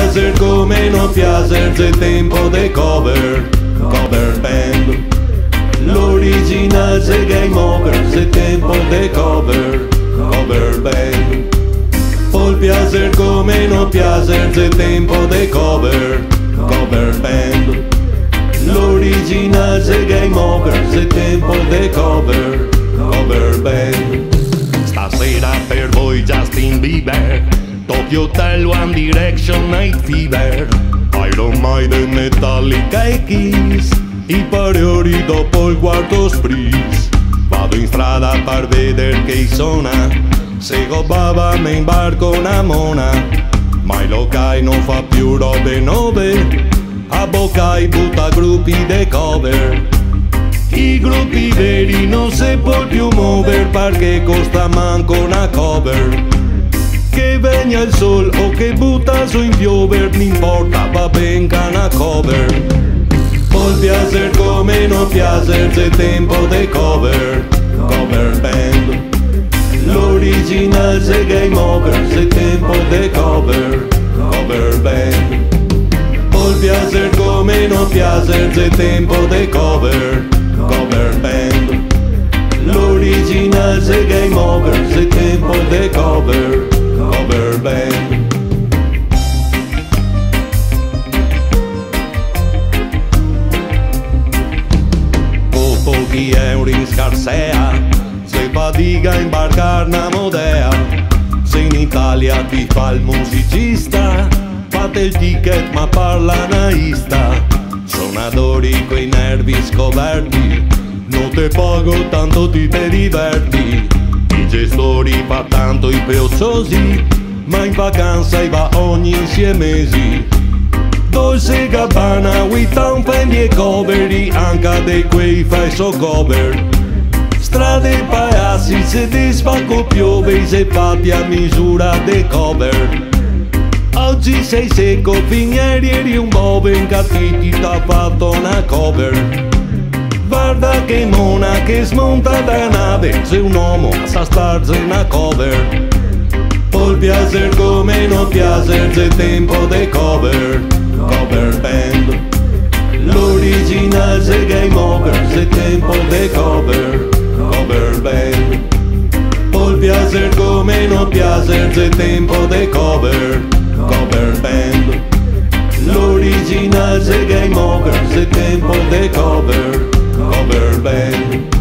piacer come no piacer se tempo de cover band. L'original se game over se tempo de cover band. Pol piacer come no piacer se tempo de cover band. L'original se game over se tempo de cover band. Stasera per voi Justin Bieber, Tokyo Hotel, One Direction, Night Fever, Iron Maiden, Metallica e Kiss, i pariori dopo il quarto spritz. Vado in strada per veder che suona, se Baba me imbarco una mona, ma il locai non fa più robe nuove, a Boccai butta gruppi de cover. I gruppi veri non si può più muovere perché costa manco una cover. Che venga il sol o che butta su in piover, n'importa, va benca una cover. Pol piacer come no piacer se tempo de cover band. L'original se game over se tempo de cover band. Pol piacer come no piacer se tempo de cover band. L'original se game over se tempo de cover band. Con pochi euro in scarsea se fatica a imbarcar una modea. Se in Italia ti fa il musicista, fate il ticket ma parla naista. Suonatori coi nervi scoperti, non te pago tanto ti te diverti. I gestori fa tanto i piozzosi, ma in vacanza va ogni 6 mesi. Dolce Gabbana, Wittown, Fendi e coveri, anche di quei fai so cover. Strade e paesi se disfacco piove, se fatti a misura de cover. Oggi sei secco, ieri eri un bobo, incatiti t'ha fatto una cover. Guarda che mona che smonta da nave, se un uomo sa starsi una cover. Pol piacer come no piacer se tempo de cover band. L'original se game over se tempo de cover band. Pol piacer come no piacer se tempo de cover band. L'original se game over se tempo de cover band.